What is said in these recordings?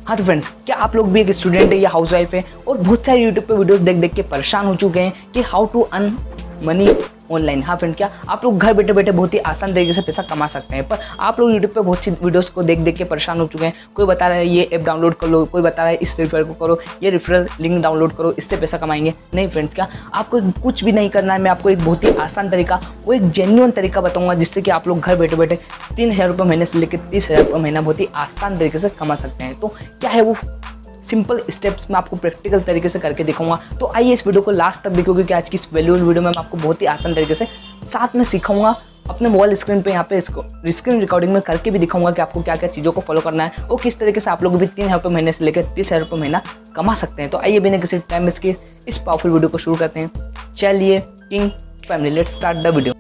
हाँ तो फ्रेंड्स, क्या आप लोग भी एक स्टूडेंट है या हाउस वाइफ है और बहुत सारे यूट्यूब पे वीडियोस देख देख के परेशान हो चुके हैं कि how to earn money online. हाँ फ्रेंड, क्या आप लोग घर बैठे बैठे बहुत ही आसान तरीके से पैसा कमा सकते हैं, पर आप लोग यूट्यूब पे बहुत सी वीडियोस को देख देख के परेशान हो चुके हैं। कोई बता रहा है ये ऐप डाउनलोड कर लो, कोई बता रहा है इस रेफरल को करो, ये रेफरल लिंक डाउनलोड करो, इससे पैसा कमाएंगे। नहीं फ्रेंड्स, क्या आपको कुछ भी नहीं करना है। मैं आपको एक बहुत ही आसान तरीका, वो एक जेन्युइन तरीका बताऊंगा जिससे कि आप लोग घर बैठे बैठे 3,000 रुपये महीने से लेकर 30,000 रुपये महीना बहुत ही आसान तरीके से कमा सकते हैं। तो क्या है वो सिंपल स्टेप्स मैं आपको प्रैक्टिकल तरीके से करके दिखाऊंगा। तो आइए इस वीडियो को लास्ट तक देखो, क्योंकि आज की इस वैल्यूएबल वीडियो में मैं आपको बहुत ही आसान तरीके से साथ में सिखाऊंगा। अपने मोबाइल स्क्रीन पे यहाँ पे इसको स्क्रीन रिकॉर्डिंग में करके भी दिखाऊंगा कि आपको क्या क्या चीज़ों को फॉलो करना है और किस तरीके से आप लोग भी 3,000 रुपये महीने से लेकर 30,000 रुपये महीना कमा सकते हैं। तो आइए बिना किसी टाइम इसके इस पावरफुल वीडियो को शुरू करते हैं। चलिए king family, let's start the video.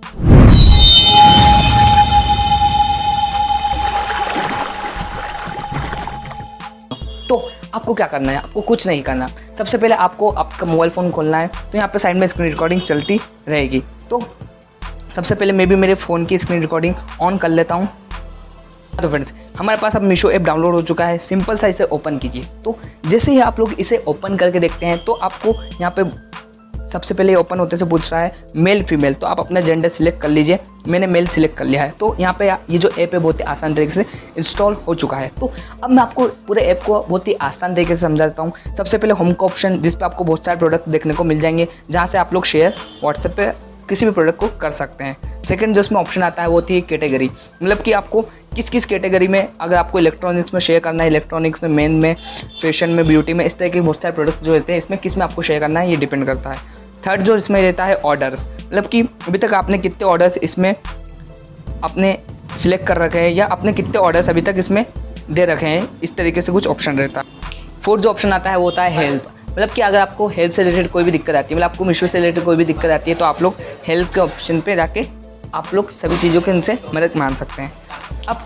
तो आपको क्या करना है, आपको कुछ नहीं करना। सबसे पहले आपको आपका मोबाइल फ़ोन खोलना है। तो यहाँ पे साइड में स्क्रीन रिकॉर्डिंग चलती रहेगी। तो सबसे पहले मैं भी मेरे फ़ोन की स्क्रीन रिकॉर्डिंग ऑन कर लेता हूँ। तो फ्रेंड्स, हमारे पास अब मीशो ऐप डाउनलोड हो चुका है। सिंपल सा इसे ओपन कीजिए। तो जैसे ही आप लोग इसे ओपन करके देखते हैं तो आपको यहाँ पे सबसे पहले ओपन होते से पूछ रहा है मेल फीमेल। तो आप अपना जेंडर सिलेक्ट कर लीजिए। मैंने मेल सिलेक्ट कर लिया है। तो यहाँ पे ये जो ऐप है बहुत ही आसान तरीके से इंस्टॉल हो चुका है। तो अब मैं आपको पूरे ऐप को बहुत ही आसान तरीके से समझा देता हूँ। सबसे पहले होम का ऑप्शन, जिस पे आपको बहुत सारे प्रोडक्ट देखने को मिल जाएंगे, जहाँ से आप लोग शेयर व्हाट्सएप पे किसी भी प्रोडक्ट को कर सकते हैं। सेकंड जो इसमें ऑप्शन आता है वो होती है कैटेगरी, मतलब कि आपको किस किस कैटेगरी में, अगर आपको इलेक्ट्रॉनिक्स में शेयर करना है, इलेक्ट्रॉनिक्स में, मेन में, फैशन में, ब्यूटी में, इस तरह के बहुत सारे प्रोडक्ट जो रहते हैं, इसमें किस में आपको शेयर करना है ये डिपेंड करता है। थर्ड जो इसमें रहता है ऑर्डर्स, मतलब कि अभी तक आपने कितने ऑर्डर्स इसमें अपने सिलेक्ट कर रखे हैं या आपने कितने ऑर्डर्स अभी तक इसमें दे रखे हैं, इस तरीके से कुछ ऑप्शन रहता है। फोर्थ जो ऑप्शन आता है वो होता है हेल्प, मतलब कि अगर आपको हेल्प से रिलेटेड कोई भी दिक्कत आती है, मतलब आपको मीशो से रिलेटेड कोई भी दिक्कत आती है, तो आप लोग हेल्प के ऑप्शन पे जाके आप लोग सभी चीज़ों के इनसे मदद मांग सकते हैं। अब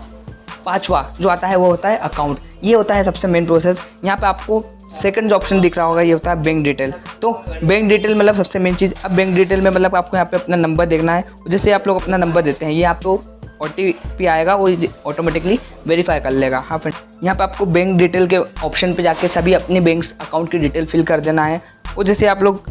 पांचवा जो आता है वो होता है अकाउंट। ये होता है सबसे मेन प्रोसेस। यहाँ पे आपको सेकंड जो ऑप्शन दिख रहा होगा ये होता है बैंक डिटेल। तो बैंक डिटेल मतलब सबसे मेन चीज़। अब बैंक डिटेल में मतलब आपको यहाँ पे अपना नंबर देखना है। जैसे आप लोग अपना नंबर देते हैं, ये आपको OTP आएगा, वो ऑटोमेटिकली वेरीफाई कर लेगा। हाँ फ्रेंड, यहाँ पे आपको बैंक डिटेल के ऑप्शन पे जाके सभी अपने बैंक अकाउंट की डिटेल फिल कर देना है। और जैसे आप लोग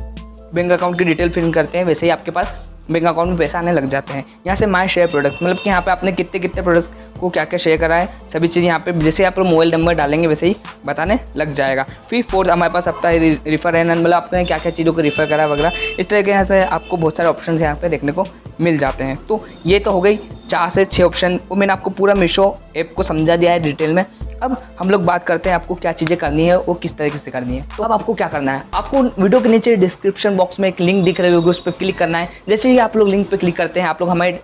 बैंक अकाउंट की डिटेल फिल करते हैं, वैसे ही आपके पास बैंक अकाउंट में पैसा आने लग जाते हैं। यहाँ से माय शेयर प्रोडक्ट, मतलब कि यहाँ पे आपने कितने कितने प्रोडक्ट्स को क्या क्या शेयर करा है, सभी चीज़ यहाँ पे जैसे आप लोग मोबाइल नंबर डालेंगे वैसे ही बताने लग जाएगा। फिर फोर्थ हमारे पास आता है रिफर एंड अर्न, मतलब आपने क्या क्या चीज़ों को रिफ़र करा वगैरह, इस तरह के यहाँ से आपको बहुत सारे ऑप्शन यहाँ पे देखने को मिल जाते हैं। तो ये तो हो गई 4 से 6 ऑप्शन, और मैंने आपको पूरा मीशो ऐप को समझा दिया है डिटेल में। अब हम लोग बात करते हैं आपको क्या चीज़ें करनी है और किस तरीके से करनी है। तो अब आपको क्या करना है, आपको वीडियो के नीचे डिस्क्रिप्शन बॉक्स में एक लिंक दिख रही होगी, उस पर क्लिक करना है। जैसे ही आप लोग लिंक पे क्लिक करते हैं, आप लोग हमारे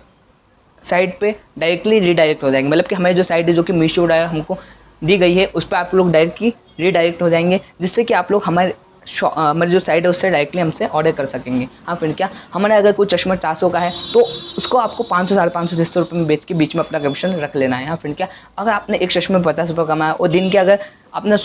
साइट पे डायरेक्टली रीडायरेक्ट हो जाएंगे, मतलब कि हमारी जो साइट है जो कि मीशो हमको दी गई है, उस पर आप लोग डायरेक्टली रीडायरेक्ट हो जाएंगे, जिससे कि आप लोग हमारी जो साइट है उससे डायरेक्टली हमसे ऑर्डर कर सकेंगे। हाँ फ्रेंड, क्या हमारे अगर कोई चश्मा 400 का है तो उसको आपको 500, 550, 600 रुपये में बेच के बीच में अपना कमीशन रख लेना है। हाँ फ्रेंड, क्या अगर आपने एक चश्मे में 50 रुपये कमाया और दिन के अगर आपने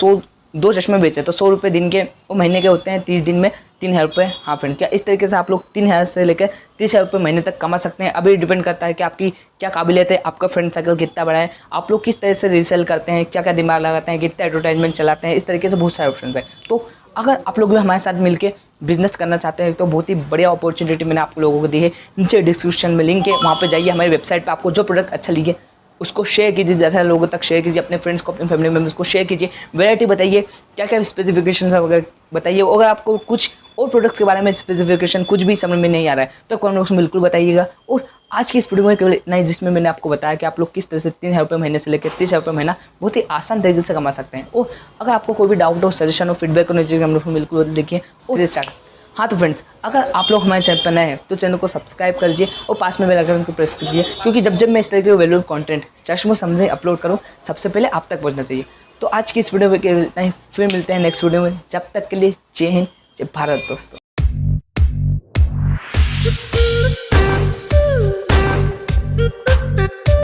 2 चश्मे बेचे तो 100 रुपये दिन के, वो महीने के होते हैं 30 दिन में 3,000 रुपये। हाँ फ्रेंड, क्या इस तरीके से आप लोग 3,000 से लेकर 30,000 रुपये महीने तक कमा सकते हैं। अभी डिपेंड करता है कि आपकी क्या काबिलियत है, आपका फ्रेंड सर्कल कितना बड़ा है, आप लोग किस तरह से रीसेल करते हैं, क्या क्या दिमाग लगाते हैं, कितने एडवर्टाइजमेंट चलाते हैं, इस तरीके से बहुत सारे ऑप्शन है। तो अगर आप लोग भी हमारे साथ मिलके बिजनेस करना चाहते हैं तो बहुत ही बढ़िया अपॉर्चुनिटी मैंने आप लोगों को दी है। नीचे डिस्क्रिप्शन में लिंक है, वहाँ पे जाइए। हमारी वेबसाइट पे आपको जो प्रोडक्ट अच्छा लगे उसको शेयर कीजिए, ज़्यादा लोगों तक शेयर कीजिए, अपने फ्रेंड्स को, अपने फैमिली मेम्बर्स को शेयर कीजिए। वैरायटी बताइए, क्या क्या स्पेसिफिकेशन वगैरह बताइए। अगर आपको कुछ और प्रोडक्ट्स के बारे में स्पेसिफिकेशन कुछ भी समझ में नहीं आ रहा है तो कमेंट बॉक्स में बिल्कुल बताइएगा। और आज की इस वीडियो में केवल इतना ही, जिसमें मैंने आपको बताया कि आप लोग किस तरह से 3,000 रुपये महीने से लेकर 30,000 रुपये महीना बहुत ही आसान तरीके से कमा सकते हैं। और अगर आपको कोई भी डाउट हो, सजेशन हो, फीडबैक हो, नीचे कमेंट में बिल्कुल देखिए और स्टार्ट। हाँ तो फ्रेंड्स, अगर आप लोग हमारे चैनल पर नए हैं तो चैनल को सब्सक्राइब कर लीजिए और पास में बेल आइकन को प्रेस कीजिए, क्योंकि जब मैं इस तरह के वैल्यूएबल कंटेंट चश्मों समझे अपलोड करूँ, सबसे पहले आप तक पहुँचना चाहिए। तो आज की इस वीडियो में इतना ही, फिर मिलते हैं नेक्स्ट वीडियो में। जब तक के लिए जय हिंद, जय भारत दोस्तों।